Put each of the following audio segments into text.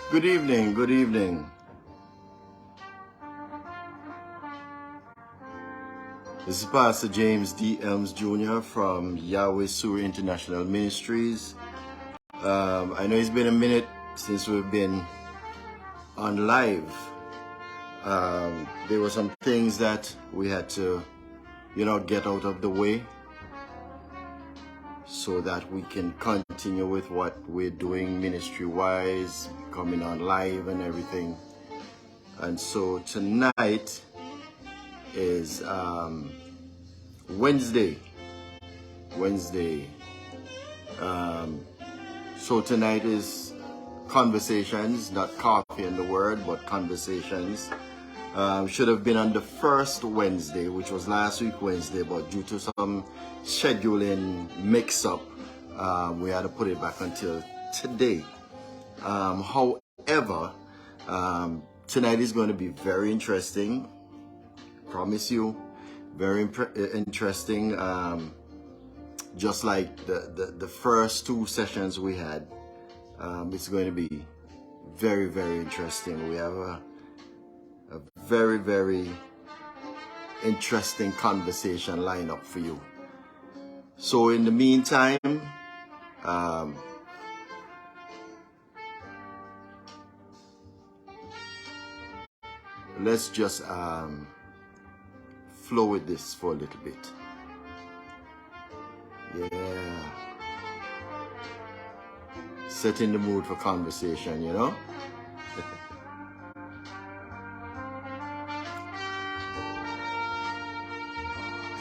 Good evening, good evening. This is Pastor James D. Elmes Jr. from Yahweh Sur International Ministries. I know it's been a minute since we've been on live. There were some things that we had to, get out of the way so that we can continue with what we're doing ministry-wise, coming on live and everything. And so tonight is Wednesday. So tonight is conversations, not coffee and the word, but conversations. Should have been on the first Wednesday, which was last week Wednesday, but due to some scheduling mix-up, we had to put it back until today. However, tonight is going to be very interesting. Promise you, very interesting. Just like the first two sessions we had, it's going to be very, very interesting. We have a very, very interesting conversation lineup for you. So in the meantime, let's just flow with this for a little bit. Yeah. Setting the mood for conversation,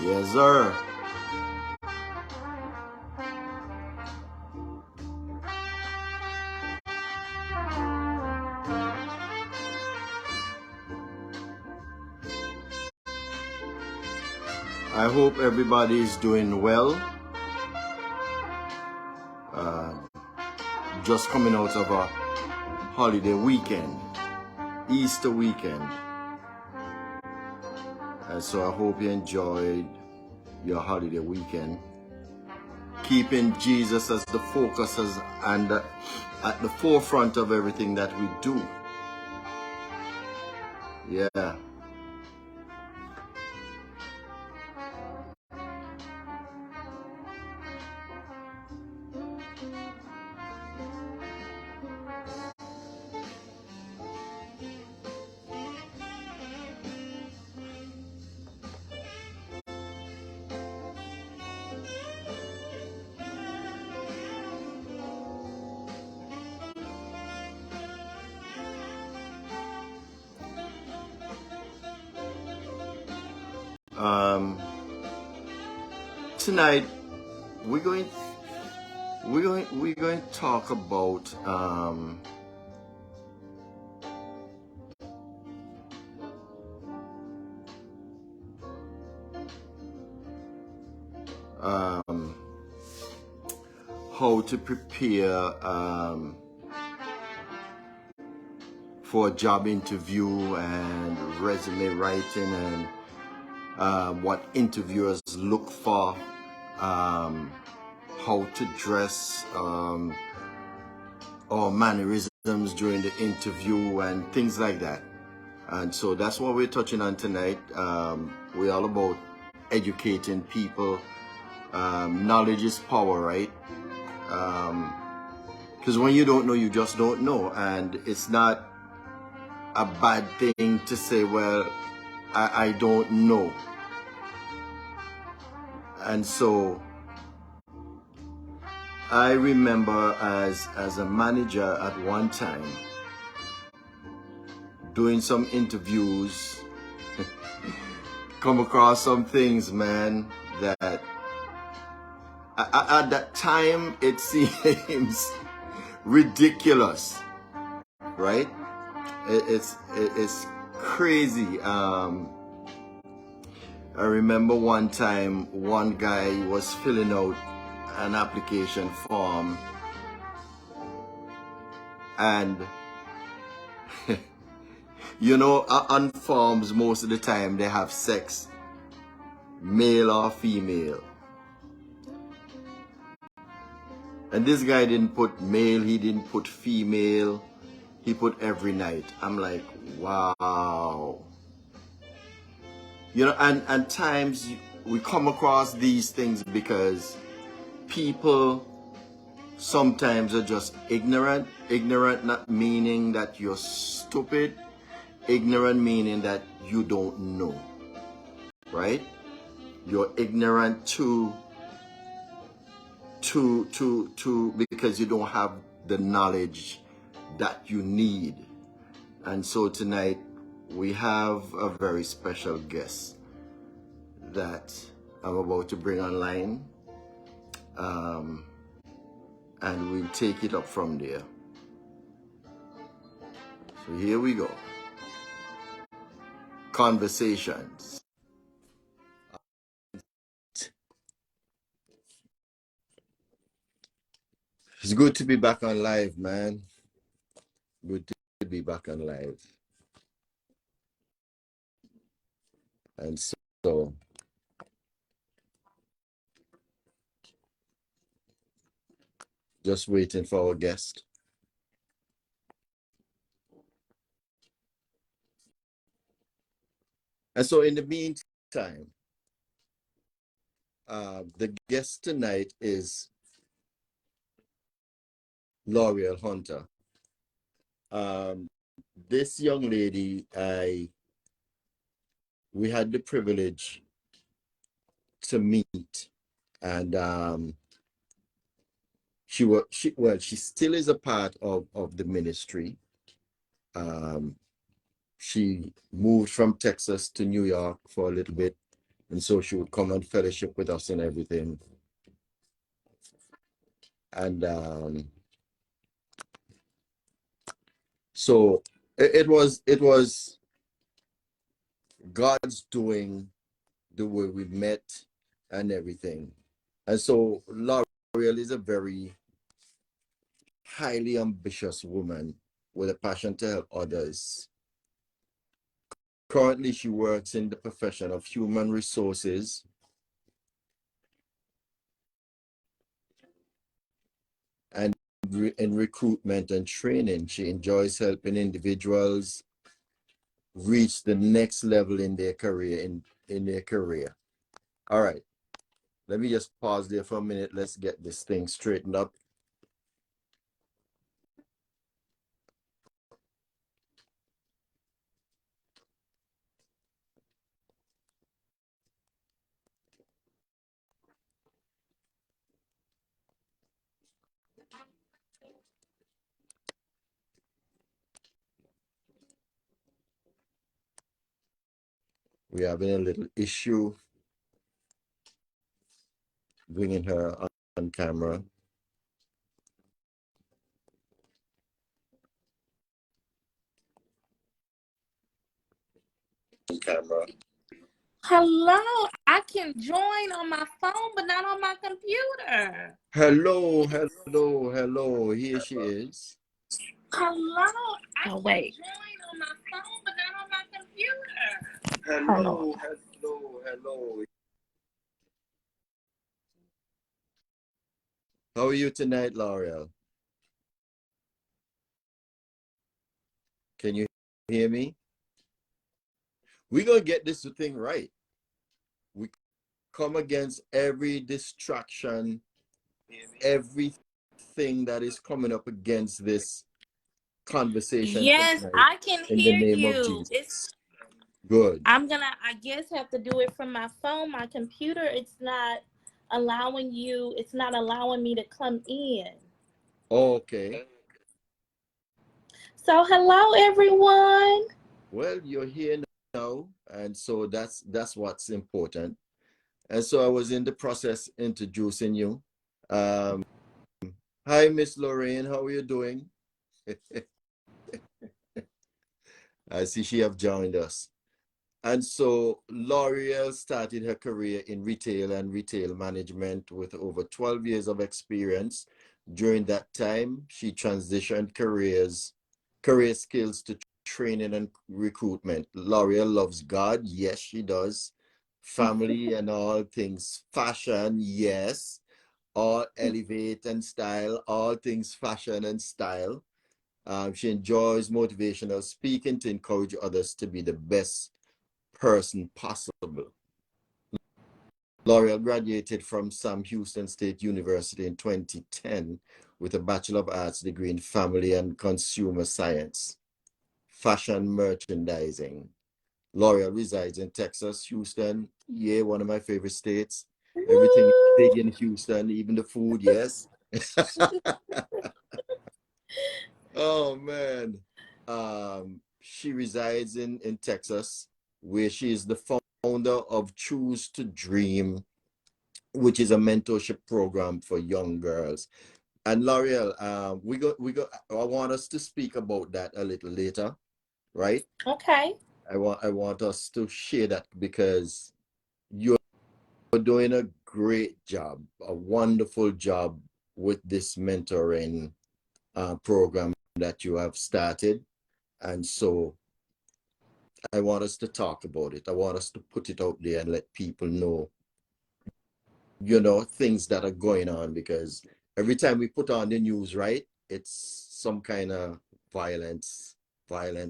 Yes, sir. I hope everybody is doing well. Just coming out of a holiday weekend, Easter weekend. And so I hope you enjoyed your holiday weekend. Keeping Jesus as the focus and at the forefront of everything that we do. Yeah. Tonight we're going to talk about how to prepare for a job interview and resume writing and what interviewers look for, how to dress, or mannerisms during the interview and things like that. And so that's what we're touching on tonight. We're all about educating people. Knowledge is power, right? Because when you don't know, you just don't know. And it's not a bad thing to say, well, I don't know. And so I remember as a manager at one time doing some interviews, come across some things, man, that at that time it seems ridiculous, right? It's crazy. I remember one time one guy was filling out an application form and on forms most of the time they have sex, male or female. And this guy didn't put male, he didn't put female. he put every night. I'm like, wow. You know, and times we come across these things because people sometimes are just ignorant. Ignorant not meaning that you're stupid. Ignorant meaning that you don't know, right? You're ignorant because you don't have the knowledge that you need. And so tonight we have a very special guest that I'm about to bring online, and we'll take it up from there. So here we go. Conversations. It's good to be back on live, man. Good to be back on live. And so just waiting for our guest. And so in the meantime, the guest tonight is Loreal Hunter. This young lady, we had the privilege to meet, and she still is a part of the ministry. She moved from Texas to New York for a little bit, and so she would come and fellowship with us and everything. And so it was God's doing, the way we met and everything. And so L'Oreal is a very highly ambitious woman with a passion to help others. Currently, she works in the profession of human resources and in recruitment and training. She enjoys helping individuals reach the next level in their career. All right, let me just pause there for a minute. Let's get this thing straightened up. We're having a little issue bringing her on camera. Hello, I can join on my phone, but not on my computer. Hello. Here she is. Hello, oh wait. I can join on my phone, but not on my computer. Hello. How are you tonight, L'Oreal? Can you hear me? We're going to get this thing right. We come against every distraction, everything that is coming up against this conversation. Yes, I can hear you. It's good. I'm gonna, I guess, have to do it from my phone. My computer, it's not allowing me to come in. Okay. So hello, everyone. Well, you're here now, and so that's what's important. And so I was in the process introducing you. Hi, Miss Lorraine. How are you doing? I see she have joined us. And so L'Oreal started her career in retail and retail management with over 12 years of experience. During that time, she transitioned career skills to training and recruitment. L'Oreal loves God. Yes, she does. Family and all things fashion. Yes. All elevate and style, all things fashion and style. She enjoys motivational speaking to encourage others to be the best person possible. Loreal graduated from Sam Houston State University in 2010 with a Bachelor of Arts degree in Family and Consumer Science, Fashion Merchandising. Loreal resides in Texas, Houston. Yeah, one of my favorite states. Everything is Woo! big in Houston, even the food, yes. Oh man. She resides in Texas, where she is the founder of Choose to Dream, which is a mentorship program for young girls. And L'Oreal, I want us to speak about that a little later, right? Okay. I want us to share that because you're doing a great job, a wonderful job with this mentoring program that you have started. And so I want us to talk about it. I want us to put it out there and let people know, things that are going on, because every time we put on the news, right, it's some kind of violence.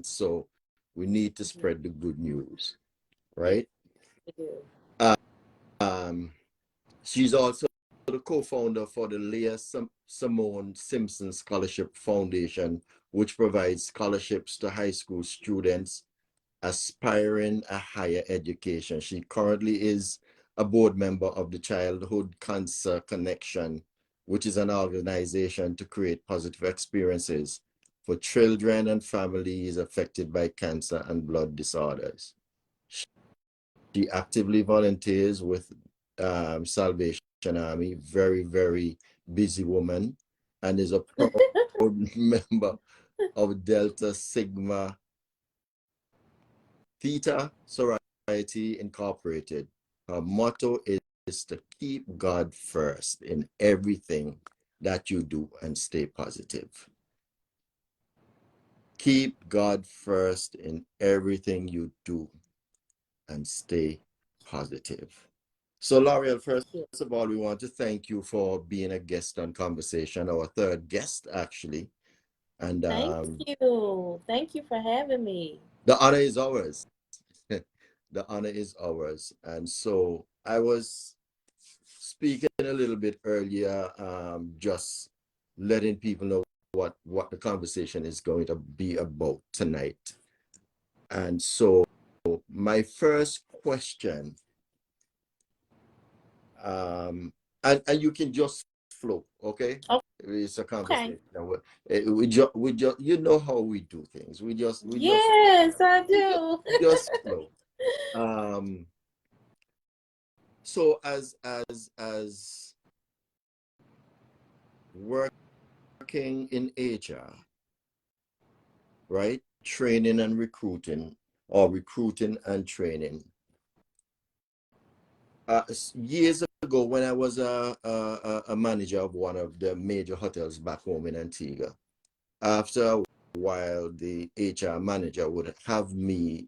So we need to spread the good news, Yes, right? we do. Um, she's also the co-founder for the Leah Simone Simpson Scholarship Foundation, which provides scholarships to high school students aspiring a higher education. She currently is a board member of the Childhood Cancer Connection, which is an organization to create positive experiences for children and families affected by cancer and blood disorders. She actively volunteers with Salvation Army, very, very busy woman, and is a proud member of Delta Sigma Theta Sorority Incorporated. Her motto is to keep God first in everything that you do and stay positive. Keep God first in everything you do and stay positive. So, L'Oreal, first of all, we want to thank you for being a guest on Conversation, our third guest, actually. And Thank you. Thank you for having me. the honor is ours. The honor is ours. And so I was speaking a little bit earlier, just letting people know what the conversation is going to be about tonight. And so my first question, and you can just flow, okay? It's a Okay. conversation. We just you know how we do things. Yes, I do. Just flow. Um, so as working in HR, right? Training and recruiting, or recruiting and training. Years ago, when I was a manager of one of the major hotels back home in Antigua, after a while, the HR manager would have me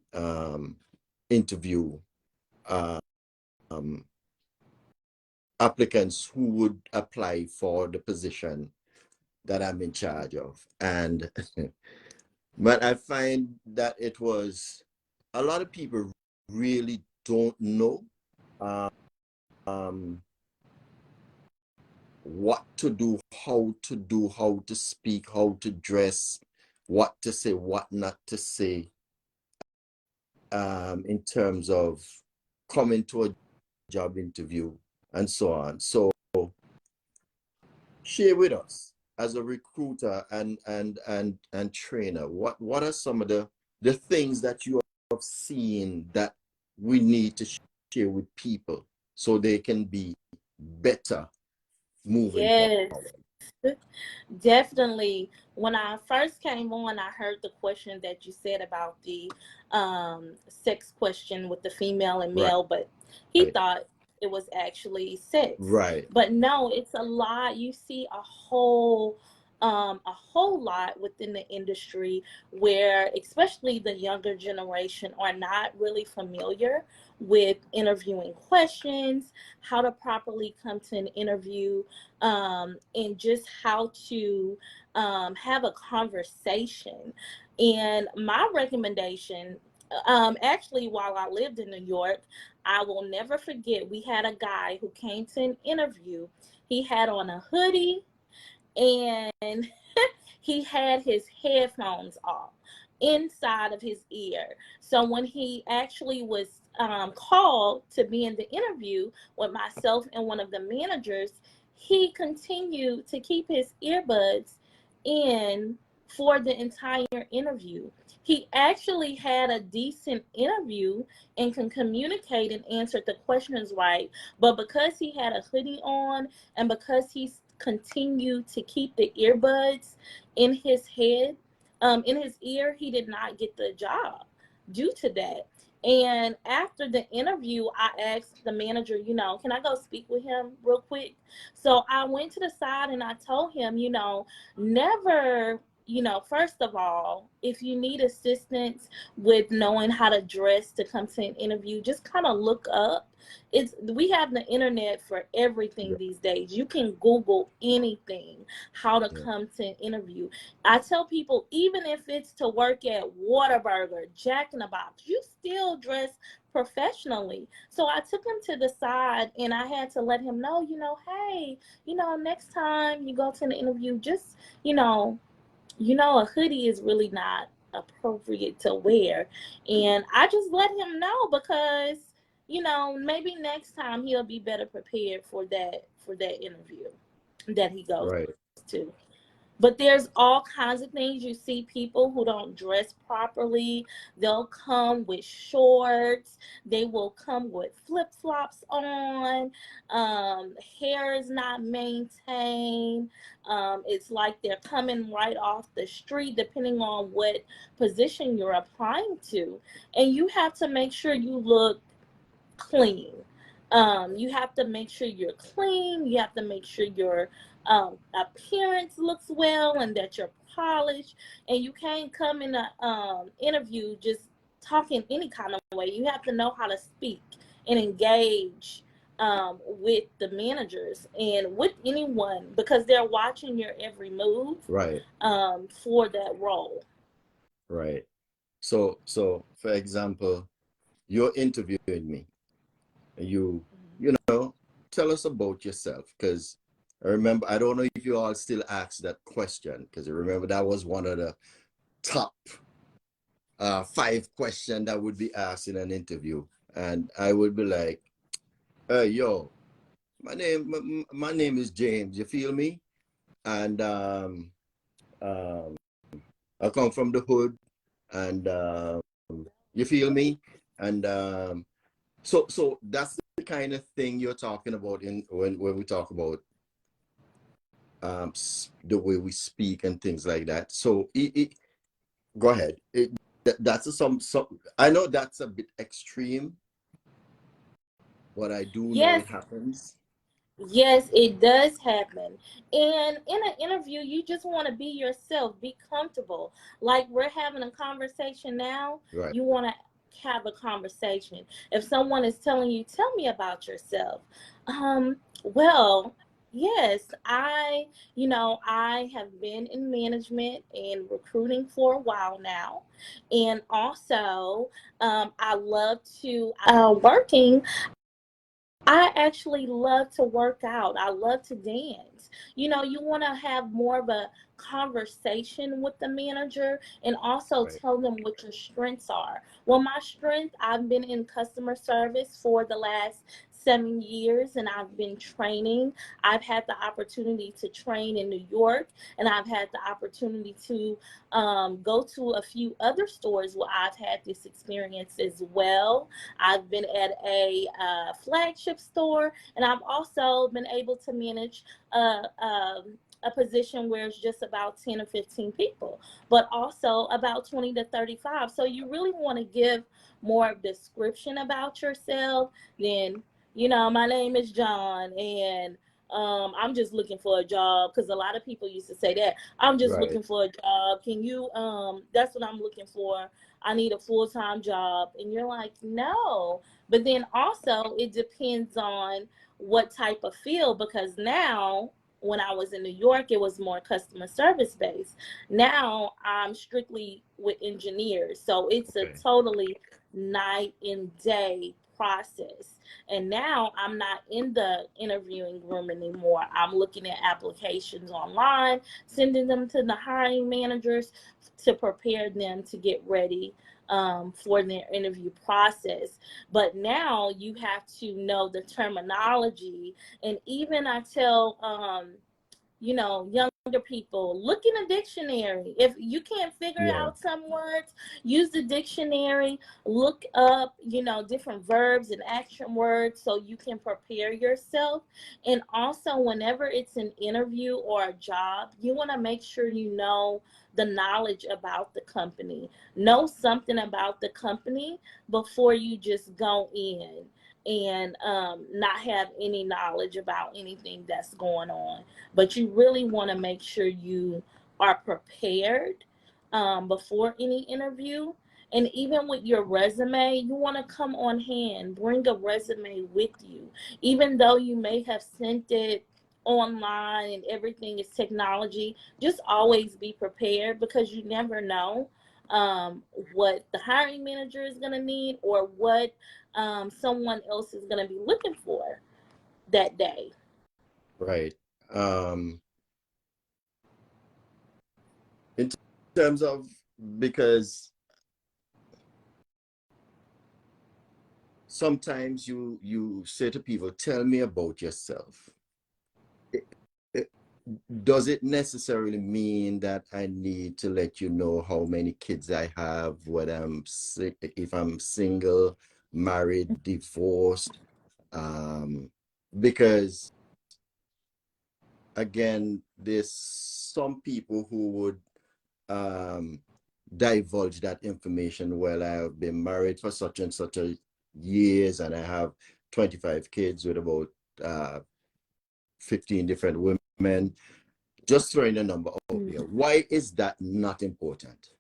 interview um, applicants who would apply for the position that I'm in charge of. And but I find that it was a lot of people really don't know um, what to do, how to speak, how to dress, what to say, what not to say, in terms of coming to a job interview and so on. So share with us, as a recruiter and trainer, what are some of the things that you have seen that we need to share with people so they can be better moving Yes, forward. definitely. When I first came on, I heard the question that you said about the sex question with the female and Right, male, but he thought it was actually sex. right, But no, it's a lot. You see a whole a whole lot within the industry where especially the younger generation are not really familiar with interviewing questions, how to properly come to an interview, and just how to have a conversation. And my recommendation, actually, while I lived in New York, I will never forget, we had a guy who came to an interview. He had on a hoodie and he had his headphones off inside of his ear. So when he actually was called to be in the interview with myself and one of the managers, he continued to keep his earbuds in for the entire interview. He actually had a decent interview and can communicate and answer the questions right. But because he had a hoodie on and because he continued to keep the earbuds in his head, in his ear, he did not get the job due to that. And after the interview, I asked the manager, can I go speak with him real quick? So I went to the side and I told him, never, first of all, if you need assistance with knowing how to dress to come to an interview, just kind of look up. We have the internet for everything Yeah. these days. You can Google anything, how to Yeah. come to an interview. I tell people, even if it's to work at Whataburger, Jack in the Box, you still dress professionally. So I took him to the side and I had to let him know, hey, next time you go to an interview, just, a hoodie is really not appropriate to wear. And I just let him know because, maybe next time he'll be better prepared for that interview that he goes Right. to. But there's all kinds of things. You see people who don't dress properly. They'll come with shorts. They will come with flip-flops on. Hair is not maintained. It's like they're coming right off the street, depending on what position you're applying to. And you have to make sure you look clean. You have to make sure you're clean. You have to make sure your appearance looks well and that you're polished. And you can't come in a interview just talking any kind of way. You have to know how to speak and engage with the managers and with anyone because they're watching your every move Right. for that role. Right. So for example, you're interviewing me. You know, tell us about yourself, because I remember, I don't know if you all still ask that question, because I remember that was one of the top 5 questions that would be asked in an interview, and I would be like, yo, my name is James, you feel me? And um, I come from the hood, and you feel me? And so that's the kind of thing you're talking about in when we talk about the way we speak and things like that. So go ahead. That's some. I know that's a bit extreme, but I do know Yes, it happens. yes, it does happen. And in an interview, you just want to be yourself, be comfortable. Like we're having a conversation now, Right. you want to have a conversation. If someone is telling you, tell me about yourself. Well, yes, I have been in management and recruiting for a while now. And also, I love to working. I actually love to work out. I love to dance. You want to have more of a conversation with the manager and also Right. tell them what your strengths are. Well, my strength, I've been in customer service for the last 7 years and I've been training. I've had the opportunity to train in New York and I've had the opportunity to go to a few other stores where I've had this experience as well. I've been at a flagship store, and I've also been able to manage a position where it's just about 10 or 15 people, but also about 20 to 35. So you really want to give more description about yourself than, my name is John, and I'm just looking for a job, because a lot of people used to say that. I'm just Right. looking for a job. Can you that's what I'm looking for. I need a full-time job. And you're like, no. But then also it depends on what type of field, because now when I was in New York, it was more customer service based. Now I'm strictly with engineers. So it's a Okay. totally night and day process. And now I'm not in the interviewing room anymore. I'm looking at applications online, sending them to the hiring managers to prepare them to get ready for their interview process. But now you have to know the terminology. And even I tell younger people, look in a dictionary. If you can't figure Yeah. out some words, use the dictionary, look up, different verbs and action words so you can prepare yourself. And also, whenever it's an interview or a job, you want to make sure you know the knowledge about the company. Know something about the company before you just go in and not have any knowledge about anything that's going on. But you really want to make sure you are prepared before any interview. And even with your resume, you want to come on hand, bring a resume with you. Even though you may have sent it online and everything is technology, just always be prepared, because you never know what the hiring manager is going to need, or what someone else is going to be looking for that day. Right. Um, in terms of, because sometimes you say to people, tell me about yourself. It- it- does it necessarily mean that I need to let you know how many kids I have, whether if I'm single, married, divorced? Um, because again, there's some people who would um, divulge that information. Well, I've been married for such and such a years, and I have 25 kids with about uh, 15 different women. Just throwing a number out there. Why is that not important?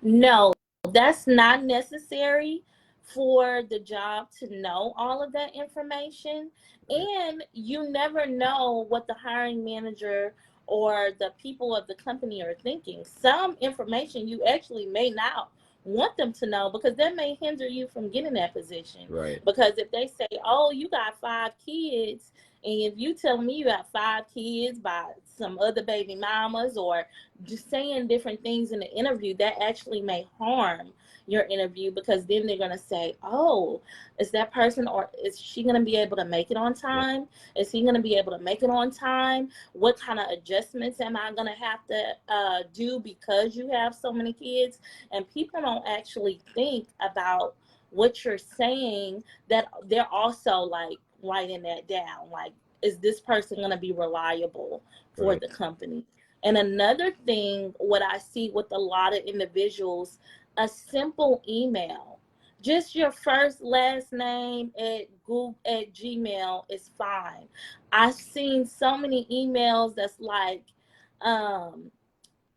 No, that's not necessary for the job to know all of that information. Right. And you never know what the hiring manager or the people of the company are thinking. Some information you actually may not want them to know, because that may hinder you from getting that position. Right. Because if they say, oh, you got 5 kids, and if you tell me you got 5 kids by some other baby mamas, or just saying different things in the interview, that actually may harm your interview, because then they're going to say, oh, is that person, or is she going to be able to make it on Right. time? Is he going to be able to make it on time? What kind of adjustments am I going to have to do because you have so many kids? And people don't actually think about what you're saying, that they're also like writing that down. Like, is this person going to be reliable for Right. the company? And another thing, what I see with a lot of individuals, a simple email, just your first last name at Google at Gmail is fine. I've seen so many emails that's like, um,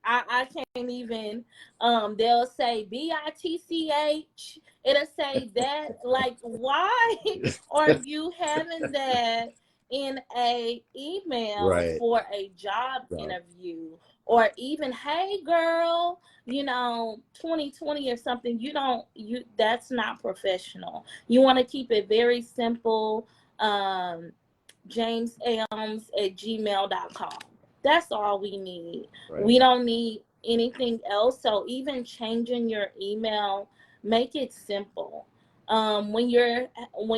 I can't even, they'll say BITCH. It'll say that. Like, why are you having that in a email Right. for a job Right. interview? Or even, hey girl, 2020 or something. That's not professional. You want to keep it very simple. JamesElmes@gmail.com. That's all we need. Right. We don't need anything else. So even changing your email, make it simple. When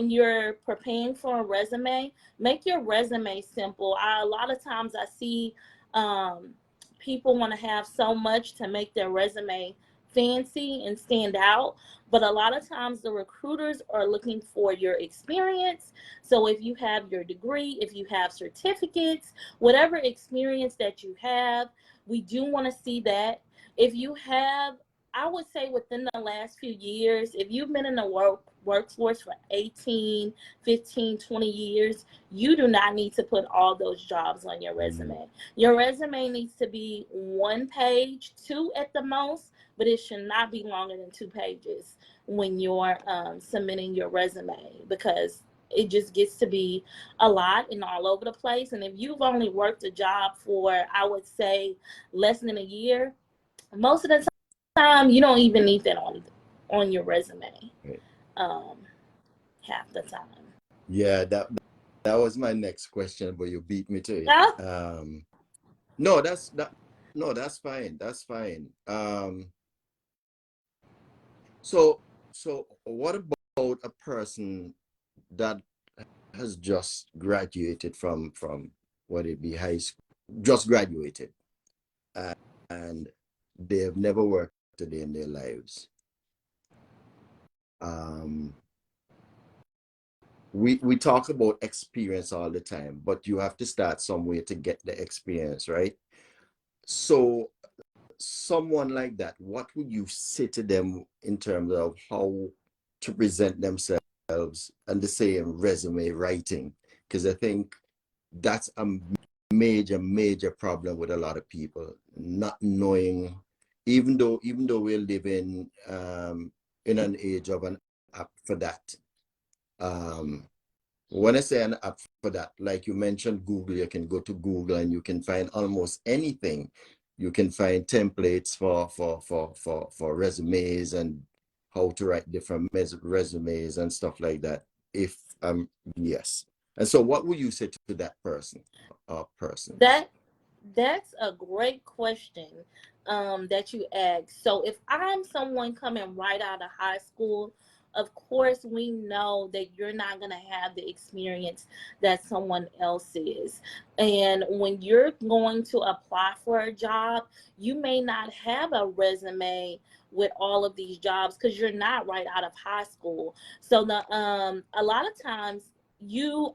you're preparing for a resume, make your resume simple. A lot of times I see um, people want to have so much to make their resume fancy and stand out, but a lot of times the recruiters are looking for your experience. So if you have your degree, if you have certificates, whatever experience that you have, we do want to see that. If you have, I would say within the last few years, if you've been in the workforce for 18, 15, 20 years, you do not need to put all those jobs on your resume. Your resume needs to be 1 page, 2 at the most, but it should not be longer than 2 pages when you're submitting your resume, because it just gets to be a lot and all over the place. And if you've only worked a job for, I would say, less than a year, most of the time you don't even need that on your resume. Right. Half the time. Yeah, that was my next question, but you beat me to it. Yeah. No, no, that's fine. That's fine. So what about a person that has just graduated from what it be high school, just graduated, and they have never worked a day in their lives? Um, we talk about experience all the time, but you have to start somewhere to get the experience, right? So someone like that, what would you say to them in terms of how to present themselves and the same resume writing? Because I think that's a major problem with a lot of people, not knowing, even though we're living in an age of an app for that. Um, when I say an app for that, like you mentioned, Google, you can go to Google and you can find almost anything. You can find templates for resumes and how to write different resumes and stuff like that. If yes. And so what would you say to that person or persons? That's a great question that you asked. So if I'm someone coming right out of high school, of course we know that you're not going to have the experience that someone else is. And when you're going to apply for a job, you may not have a resume with all of these jobs because you're not right out of high school. So the a lot of times you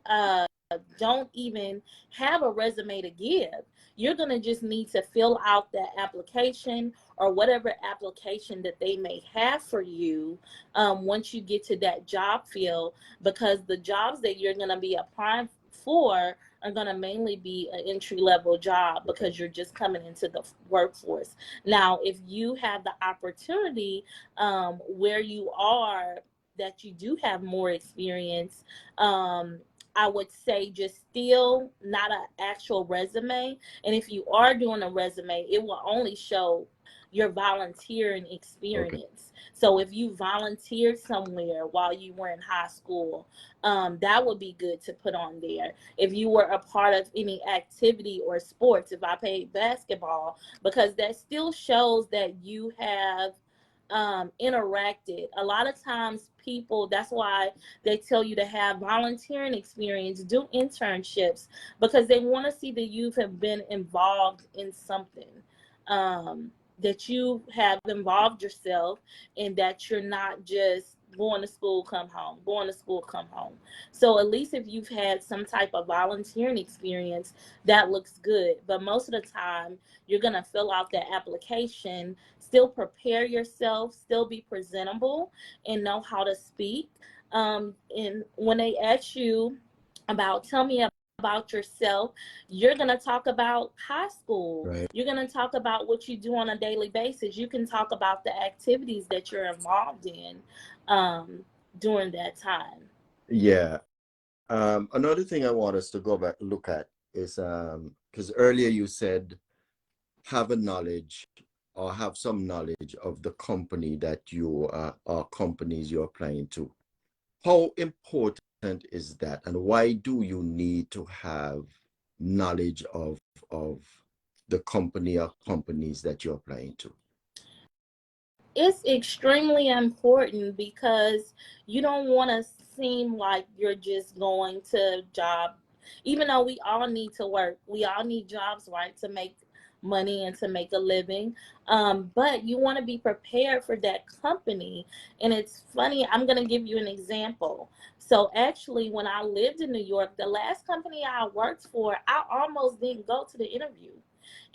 don't even have a resume to give. You're going to just need to fill out that application or whatever application that they may have for you once you get to that job field, because the jobs that you're going to be applying for are going to mainly be an entry level job because you're just coming into the workforce. Now, if you have the opportunity where you are, that you do have more experience, I would say just still not an actual resume. And if you are doing a resume, it will only show your volunteering Okay. experience. So if you volunteered somewhere while you were in high school, that would be good to put on there. If you were a part of any activity or sports, if I played basketball, because that still shows that you have interacted. A lot of times people, that's why they tell you to have volunteering experience, do internships, because they want to see that you have been involved in something, that you have involved yourself, and that you're not just going to school, come home, going to school, come home. So at least if you've had some type of volunteering experience, that looks good. But most of the time, you're going to fill out the application, still prepare yourself, still be presentable, and know how to speak. And when they ask you about, tell me about yourself, you're going to talk about high school. Right. You're going to talk about what you do on a daily basis. You can talk about the activities that you're involved in during that time. Yeah. Another thing I want us to go back look at is because earlier you said have a knowledge or have some knowledge of the company that you or companies you're applying to. How important is that, and why do you need to have knowledge of the company or companies that you're applying to? It's extremely important because you don't want to seem like you're just going to job, even though we all need to work, we all need jobs, right, to make money and to make a living, but you want to be prepared for that company. And it's funny, I'm going to give you an example. So actually, when I lived in New York, the last company I worked for, I almost didn't go to the interview.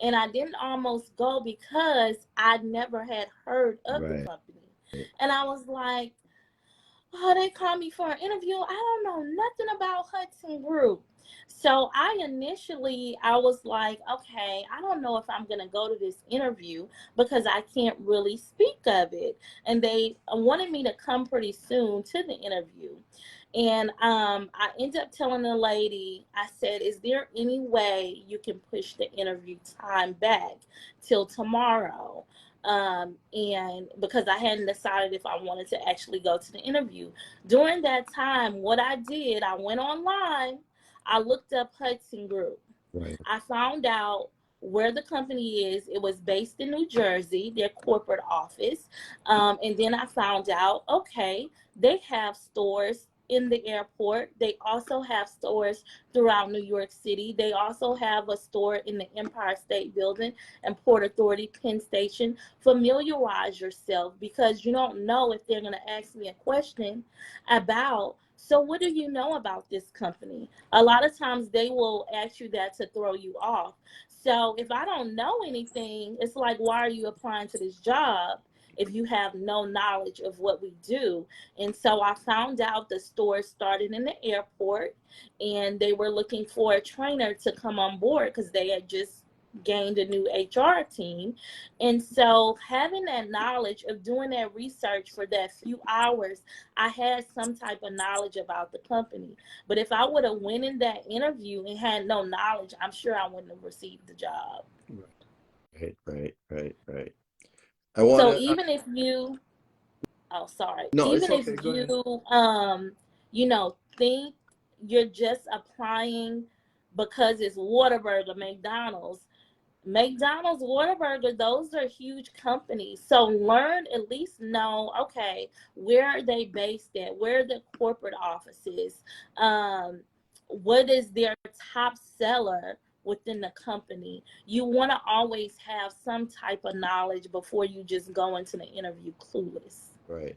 And I didn't almost go because I never had heard of the Right. company. And I was like, oh, they called me for an interview. I don't know nothing about Hudson Group. So I was like, okay, I don't know if I'm going to go to this interview because I can't really speak of it. And they wanted me to come pretty soon to the interview. And I ended up telling the lady, I said, is there any way you can push the interview time back till tomorrow? And because I hadn't decided if I wanted to actually go to the interview. During that time, what I did, I went online, I looked up Hudson Group. Right. I found out where the company is. It was based in New Jersey, their corporate office. And then I found out, okay, they have stores in the airport. They also have stores throughout New York City. They also have a store in the Empire State Building and Port Authority Penn Station. Familiarize yourself because you don't know if they're going to ask me a question about, so what do you know about this company? A lot of times they will ask you that to throw you off. So if I don't know anything, it's like, why are you applying to this job if you have no knowledge of what we do? And so I found out the store started in the airport and they were looking for a trainer to come on board because they had just gained a new HR team. And so having that knowledge of doing that research for that few hours, I had some type of knowledge about the company. But if I would have went in that interview and had no knowledge, I'm sure I wouldn't have received the job. Right. So even if you, oh sorry, No, it's even if okay. Go you ahead. think you're just applying because it's Whataburger, McDonald's, Whataburger, those are huge companies. So learn, at least know, okay, where are they based at? Where are the corporate offices? What is their top seller within the company? You want to always have some type of knowledge before you just go into the interview clueless. Right.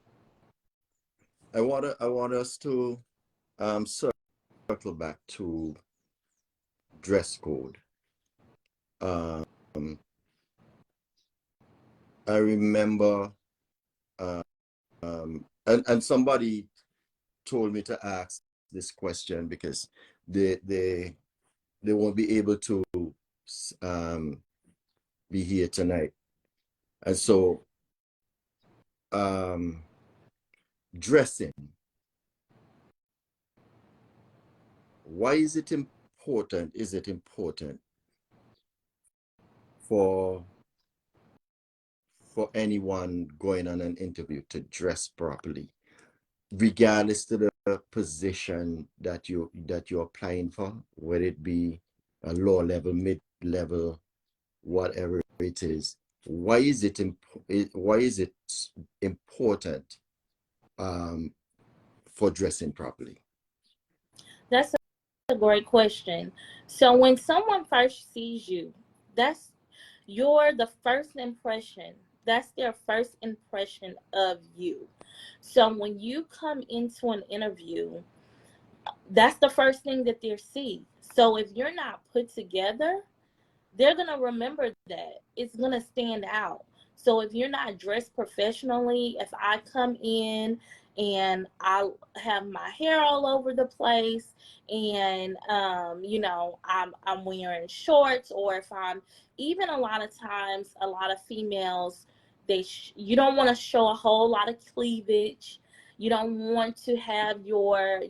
I want us to circle back to dress code. Um, I remember, and somebody told me to ask this question because they they won't be able to um, be here tonight, and so um, dressing. Why is it important? Is it important for anyone going on an interview to dress properly, regardless to the position that you're applying for, whether it be a low level, mid level, whatever it is? Why is it important um, for dressing properly? That's a great question. So when someone first sees you, that's you're the first impression. That's their first impression of you. So when you come into an interview, that's the first thing that they see. So if you're not put together, they're going to remember that. It's going to stand out. So if you're not dressed professionally, if I come in and I have my hair all over the place and I'm wearing shorts, or if I'm, even a lot of times, a lot of females, you don't want to show a whole lot of cleavage. You don't want to have your,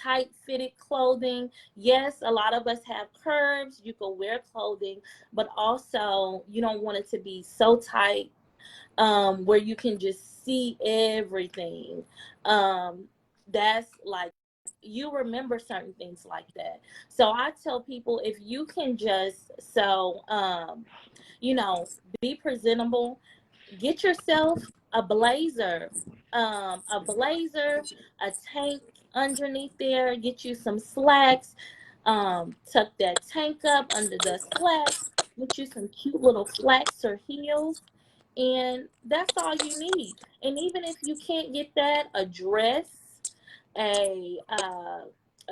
tight fitted clothing. Yes, a lot of us have curves. You can wear clothing, but also you don't want it to be so tight where you can just see everything. That's like, you remember certain things like that. So I tell people, if you can just you know, be presentable, get yourself a blazer, a tank underneath there, get you some slacks, tuck that tank up under the slacks, get you some cute little flats or heels, and that's all you need. And even if you can't get that, a dress, a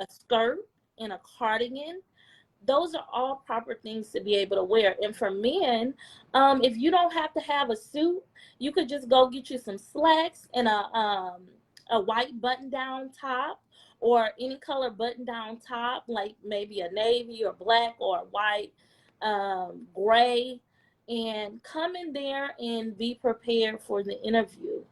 skirt, and a cardigan, those are all proper things to be able to wear. And for men, if you don't have to have a suit, you could just go get you some slacks and a white button down top, or any color button down top, like maybe a navy or black or white, gray, and come in there and be prepared for the interview.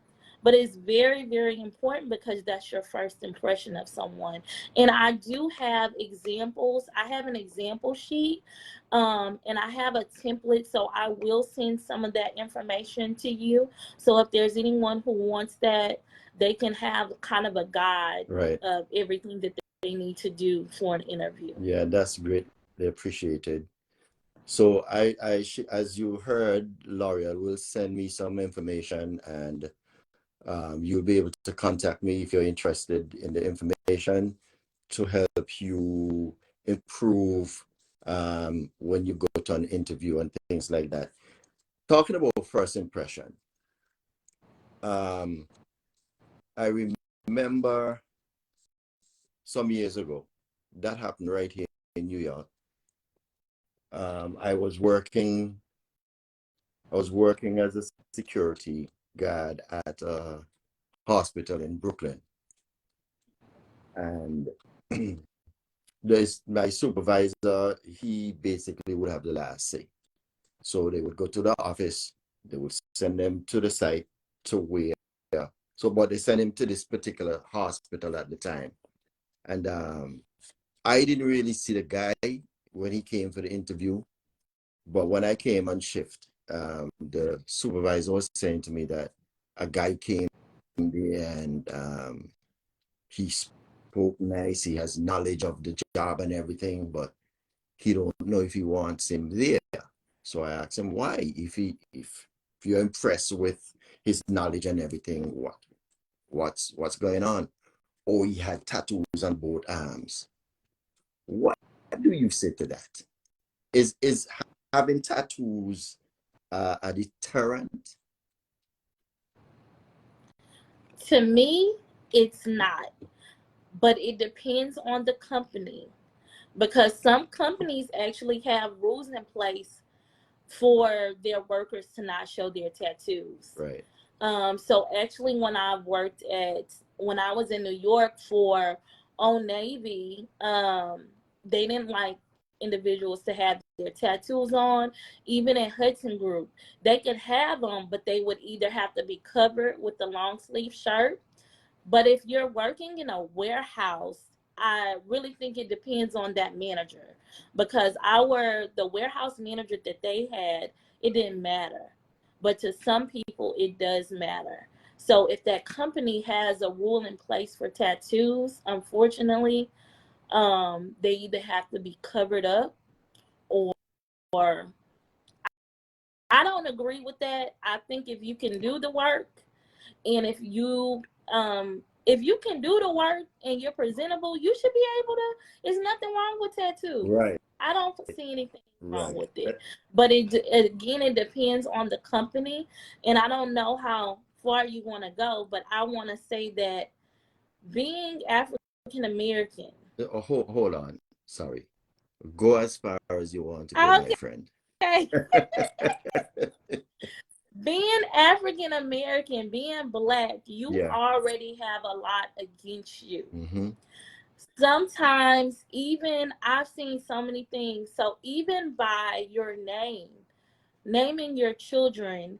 But it's very, very important because that's your first impression of someone. And I do have examples. I have an example sheet, and I have a template. So I will send some of that information to you. So if there's anyone who wants that, they can have kind of a guide Right. of everything that they need to do for an interview. Yeah, that's greatly appreciated. So as you heard, L'Oreal will send me some information, and you'll be able to contact me if you're interested in the information to help you improve when you go to an interview and things like that. Talking about first impression, um, I remember some years ago that happened right here in New York. I was working as a security guard at a hospital in Brooklyn, and there's my supervisor. He basically would have the last say. So they would go to the office, they would send them to the site to where. So, but they sent him to this particular hospital at the time. And I didn't really see the guy when he came for the interview. But when I came on shift, the supervisor was saying to me that a guy came there, and he spoke nice. He has knowledge of the job and everything, but he don't know if he wants him there. So I asked him why. If you're impressed with his knowledge and everything, what's going on? Oh, he had tattoos on both arms. What do you say to that? Is having tattoos a deterrent? To me, it's not, but it depends on the company, because some companies actually have rules in place for their workers to not show their tattoos. Right. So actually, when I was in New York for Old Navy, they didn't like individuals to have their tattoos on. Even in Hudson Group, they could have them, but they would either have to be covered with the long sleeve shirt. But if you're working in a warehouse, I really think it depends on that manager, because the warehouse manager that they had, it didn't matter. But to some people, it does matter. So if that company has a rule in place for tattoos, unfortunately, they either have to be covered up, or I don't agree with that. I think if you can do the work, and if you can do the work and you're presentable, you should be able to. There's nothing wrong with tattoos. Right. I don't see anything wrong Right. with it. But it depends on the company, and I don't know how far you want to go, but I want to say that being African American. Hold on. Sorry. Go as far as you want to go, my friend. Okay. Being African American, being black, you Yeah. already have a lot against you. Mm-hmm. Sometimes, even I've seen so many things. So even by your name, naming your children,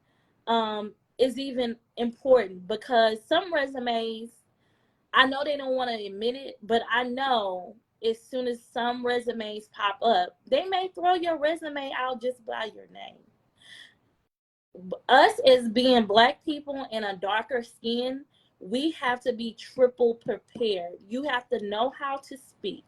is even important, because some resumes, I know they don't want to admit it, but I know as soon as some resumes pop up, they may throw your resume out just by your name. Us as being black people in a darker skin, we have to be triple prepared. You have to know how to speak.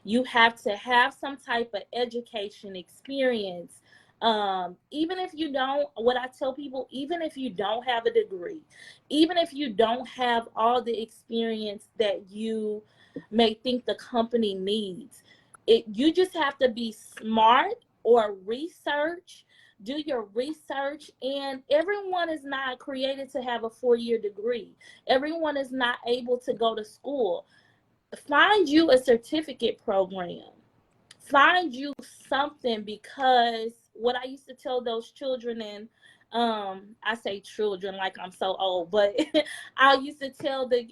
You have to have some type of education experience. Even if you don't, what I tell people, even if you don't have a degree, even if you don't have all the experience that you may think the company needs, you just have to be smart, or do your research. And everyone is not created to have a 4-year degree. Everyone is not able to go to school. Find you a certificate program. find you something, because what I used to tell those children, and I say children like I'm so old, but I used to tell the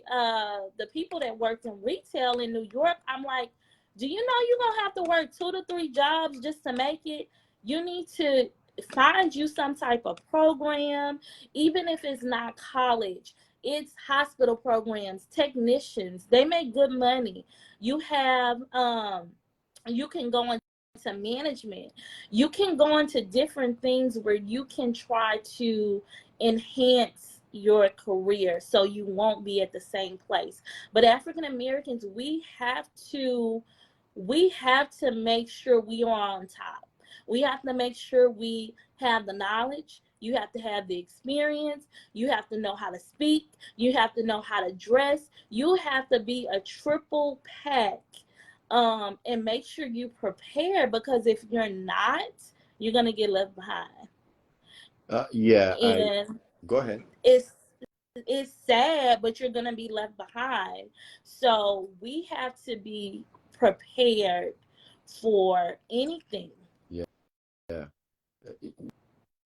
people that worked in retail in New York, I'm like, do you know you're gonna have to work 2 to 3 jobs just to make it? You need to find you some type of program, even if it's not college. It's hospital programs, technicians. They make good money. You have you can go into management. You can go into different things where you can try to enhance your career so you won't be at the same place. But African Americans, we have to make sure we are on top. We have to make sure we have the knowledge. You have to have the experience. You have to know how to speak. You have to know how to dress. You have to be a triple pack, and make sure you prepare, because if you're not, you're gonna get left behind. Yeah, I And go ahead. it's it's sad, but you're gonna be left behind. So we have to be prepared for anything. Yeah, yeah.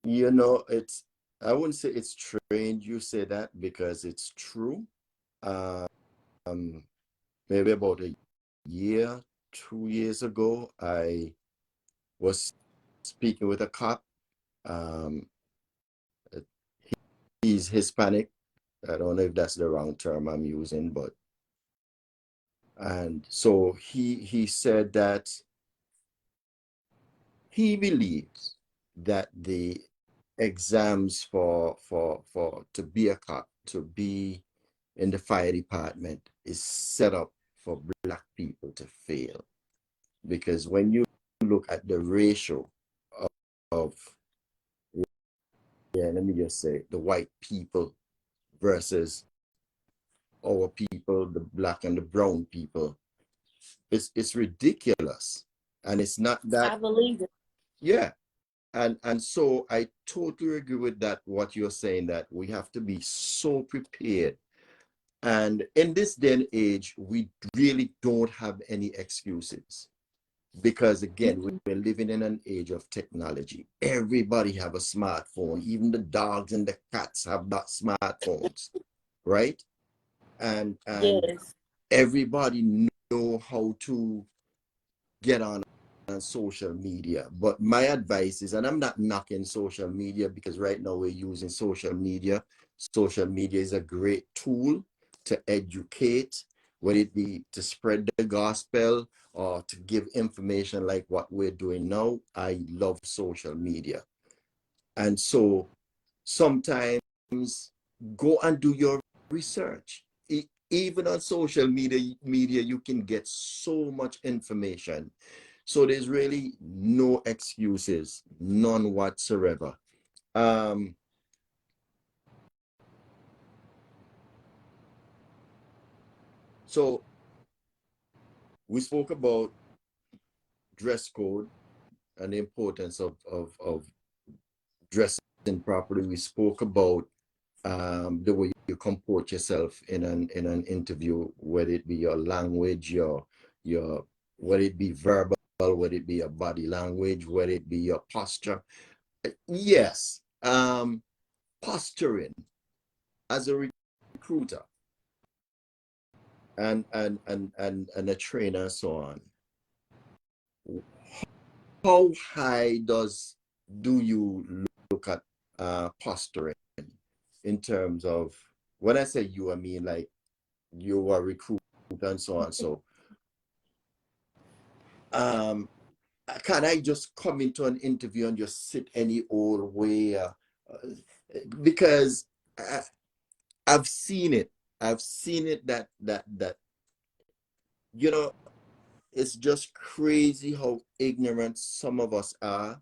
You know, it's I wouldn't say it's strange you say that because it's true. Um, Maybe about a year, 2 years ago, I was speaking with a cop. Um, he's Hispanic. I don't know if that's the wrong term I'm using, but and so he said that he believes that the exams for to be a cop, to be in the fire department is set up for black people to fail. Because when you look at the ratio of yeah, let me just say the white people versus our people, the black and the brown people, it's ridiculous. And it's not that I believe it. yeah. And so I totally agree with that, what you're saying, that we have to be so prepared. And in this day and age, we really don't have any excuses. Because again, we're living in an age of technology. Everybody have a smartphone. Even the dogs and the cats have that smartphones, right? And Yes. everybody know how to get on social media. But my advice is, and I'm not knocking social media because right now we're using social media. Social media is a great tool to educate, whether it be to spread the gospel or to give information like what we're doing now. I love social media. And so sometimes go and do your research. Even on social media, you can get so much information. So there's really no excuses, none whatsoever. Um, so we spoke about dress code and the importance of dressing properly. We spoke about the way you comport yourself in an interview, whether it be your language, your whether it be verbal, whether it be your body language, whether it be your posture. Yes, posturing as a recruiter and a trainer and so on. How high do you look at posturing in terms of, when I say you, I mean like you are recruit and so on. So um can I just come into an interview and just sit any old way? Because I've seen it. I've seen it that you know, it's just crazy how ignorant some of us are,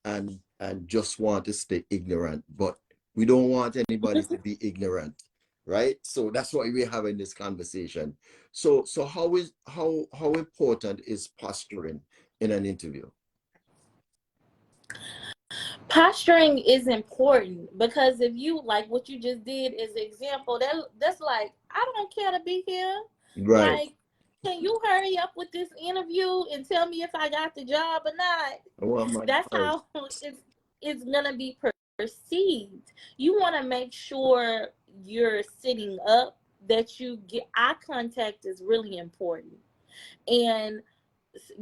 and just want to stay ignorant, but we don't want anybody to be ignorant, right? So that's why we're having this conversation. So how important is posturing in an interview? Posturing is important, because if you, like what you just did as an example, that's like, I don't care to be here. Right. Like, can you hurry up with this interview and tell me if I got the job or not? That's how it's gonna be perceived. You want to make sure you're sitting up, that you get eye contact is really important, and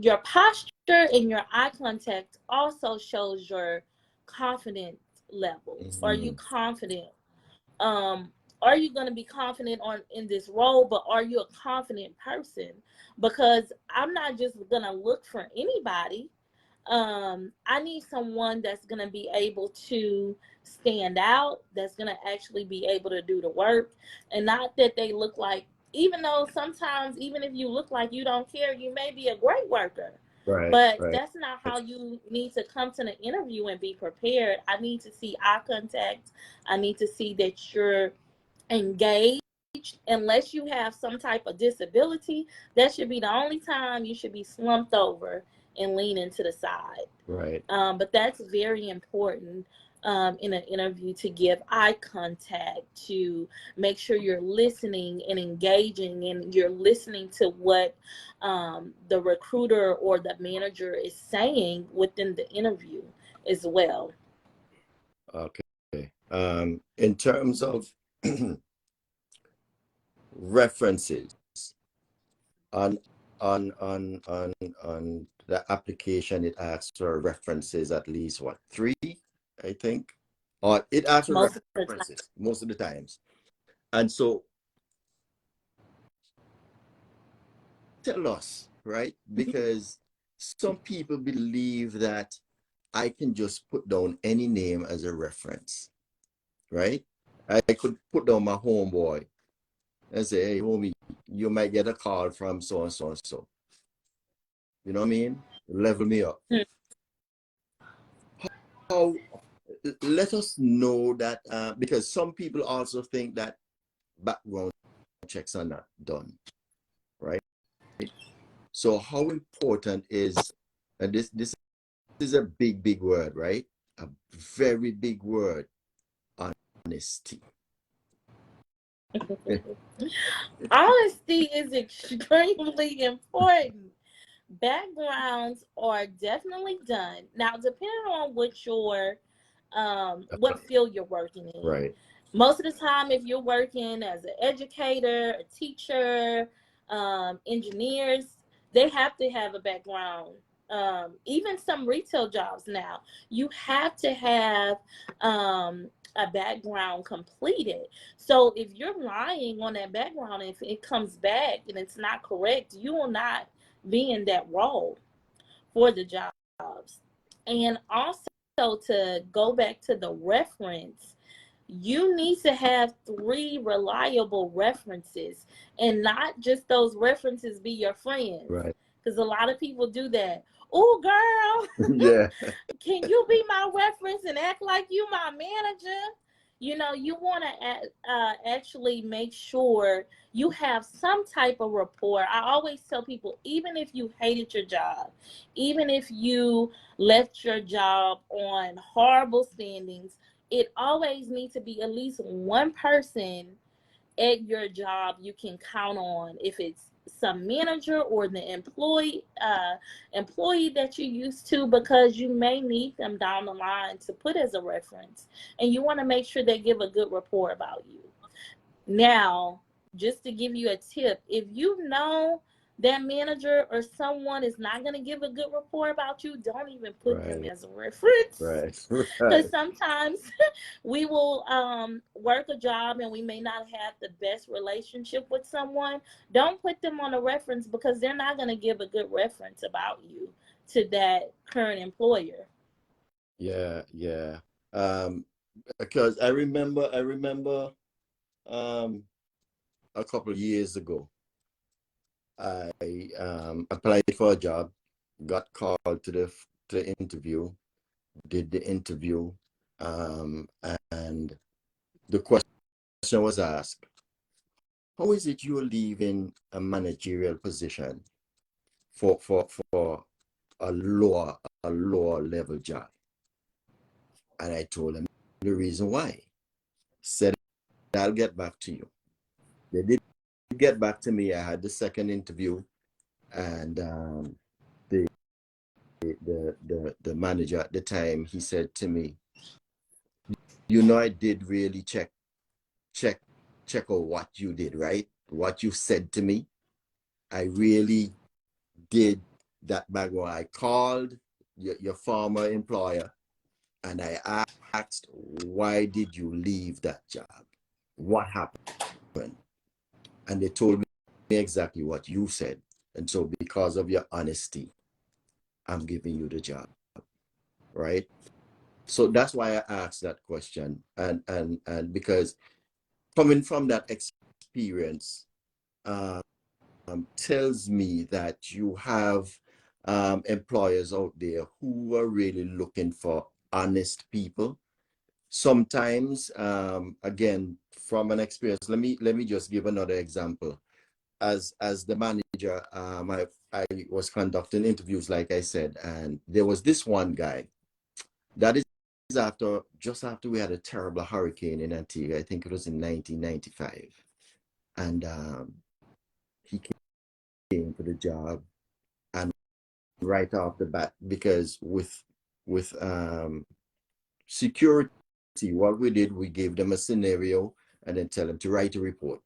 your posture and your eye contact also shows your confidence level. Mm-hmm. Are you confident? um are you going to be confident on in this role, but are you a confident person? Because I'm not just going to look for anybody. I need someone that's going to be able to stand out, that's going to actually be able to do the work, and not that they look like, even though sometimes, even if you look like you don't care, you may be a great worker. Right, But right. that's not how you need to come to the interview and be prepared. I need to see eye contact. I need to see that you're engaged. Unless you have some type of disability, that should be the only time you should be slumped over and leaning to the side. Right. But that's very important in an interview, to give eye contact, to make sure you're listening and engaging, and you're listening to what the recruiter or the manager is saying within the interview as well. Okay. In terms of references on the application, it asks for references at least what, 3, I think, or it asks for references most of the times. And so tell us, right? Because some people believe that I can just put down any name as a reference, right? I could put down my homeboy and say, hey, homie, you might get a call from so and so and so. You know what I mean? Level me up. How, let us know that, because some people also think that background checks are not done, right? So how important is, and this is a big word, right? A very big word, honesty. Honesty is extremely important. Backgrounds are definitely done. Now, depending on what field you're working in. Right. Most of the time, if you're working as an educator, a teacher, engineers, they have to have a background. Even some retail jobs now, you have to have a background completed. So if you're lying on that background, if it comes back and it's not correct, you will not be in that role for the jobs. And also, to go back to the reference, you need to have 3 reliable references, and not just those references be your friends. Right. Because a lot of people do that. Oh, girl, Yeah. can you be my reference and act like you my manager? You know, you want to actually make sure you have some type of rapport. I always tell people, even if you hated your job, even if you left your job on horrible standings, it always needs to be at least one person at your job you can count on. If it's some manager or the employee that you used to, because you may need them down the line to put as a reference, and you want to make sure they give a good report about you. Now, just to give you a tip, if you know that manager or someone is not going to give a good report about you, don't even put them as a reference. Right. Because sometimes we will work a job and we may not have the best relationship with someone. Don't put them on a reference, because they're not going to give a good reference about you to that current employer. Yeah. Because I remember a couple of years ago, I applied for a job, got called to the interview, did the interview, and the question was asked, how is it you're leaving a managerial position for a lower level job? And I told them the reason why. Said, I'll get back to you. They did get back to me. I had the second interview. And the manager at the time, he said to me, you know, I did really check check out what you did, right? What you said to me. I really did that background. I called your former employer and I asked, why did you leave that job? What happened? And they told me exactly what you said. And so because of your honesty, I'm giving you the job, right? So that's why I asked that question. And because coming from that experience, um, tells me that you have employers out there who are really looking for honest people. Sometimes, again, from an experience, let me just give another example. As the manager, I was conducting interviews, like I said, and there was this one guy that is after just after we had a terrible hurricane in Antigua. I think it was in 1995, and he came for the job, and right off the bat, because with security, what we did, we gave them a scenario and then tell them to write a report.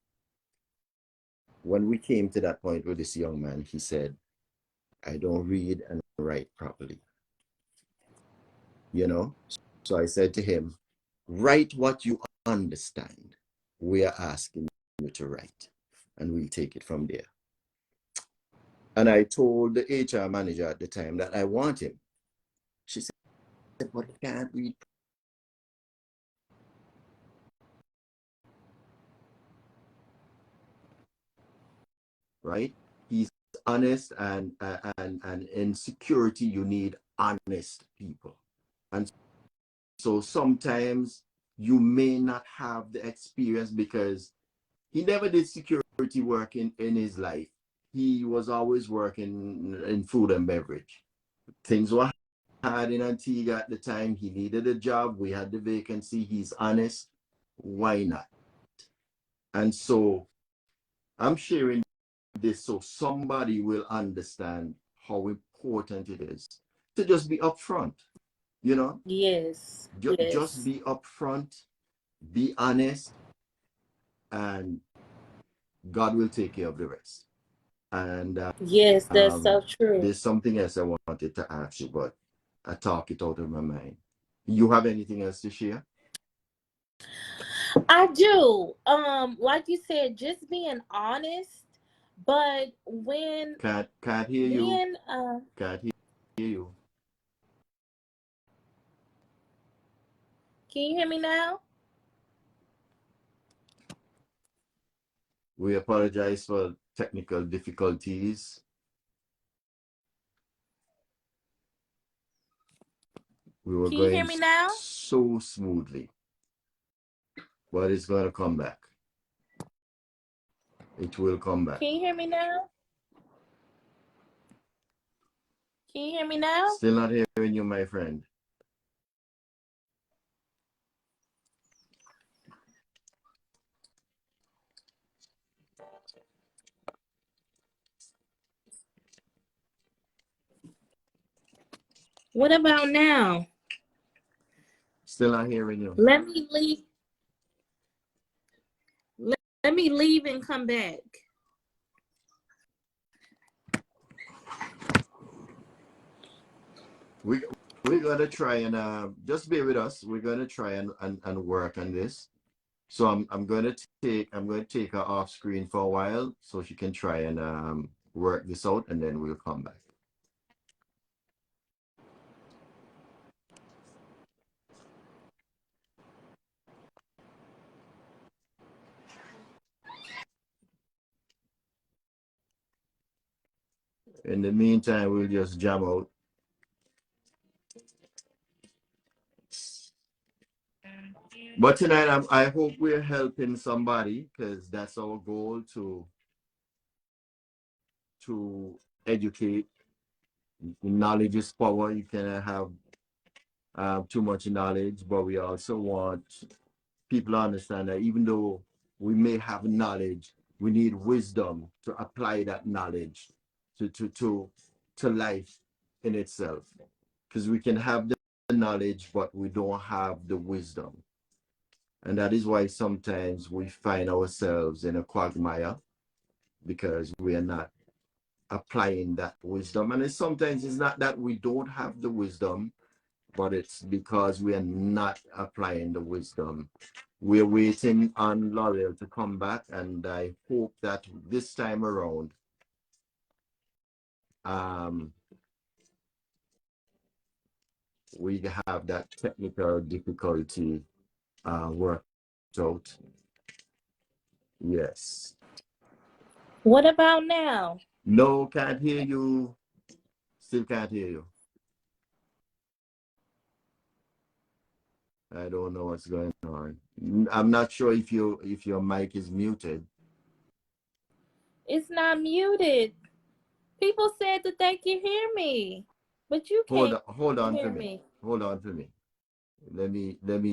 When we came to that point with this young man, he said, I don't read and write properly, you know. So I said to him, write what you understand. We are asking you to write, and we'll take it from there. And I told the HR manager at the time that I want him. She said, but I can't read, right? He's honest, and in security you need honest people. And so sometimes you may not have the experience because he never did security work in his life. He was always working in food and beverage. Things were hard in Antigua at the time. He needed a job. We had the vacancy. He's honest. Why not? And so I'm sharing this so somebody will understand how important it is to just be upfront, you know? Yes, Just yes, be upfront, be honest, and God will take care of the rest. And yes, that's so true. there's something else I wanted to ask you, but I talk it out of my mind. You have anything else to share? I do. Like you said, just being honest, but when Can't hear you. being Can't hear you. can you hear me now? We apologize for technical difficulties. We were Can you hear going me now? so smoothly, but it's going to come back. It will come back. Can you hear me now? Can you hear me now? Still not hearing you, my friend. What about now? Still not hearing you. Let me leave. Let me leave and come back. We we're gonna try and just bear with us. We're gonna try and work on this. So I'm going to take her off screen for a while so she can try and work this out, and then we'll come back. In the meantime, we'll just jam out. But tonight, I hope we're helping somebody, because that's our goal, to educate. Knowledge is power. You cannot have too much knowledge, but we also want people to understand that even though we may have knowledge, we need wisdom to apply that knowledge to to to to life in itself, because we can have the knowledge but we don't have the wisdom, and that is why sometimes we find ourselves in a quagmire because we are not applying that wisdom. And sometimes it's not that we don't have the wisdom, but it's because we are not applying the wisdom. We're waiting on L'Oreal to come back, and I hope that this time around, um, we have that technical difficulty worked out. Yes. What about now? No, can't hear you. Still can't hear you. I don't know what's going on. I'm not sure if your mic is muted. It's not muted. People said that they can hear me, but you can't Hold on to hear me. me. Hold on to me. Let me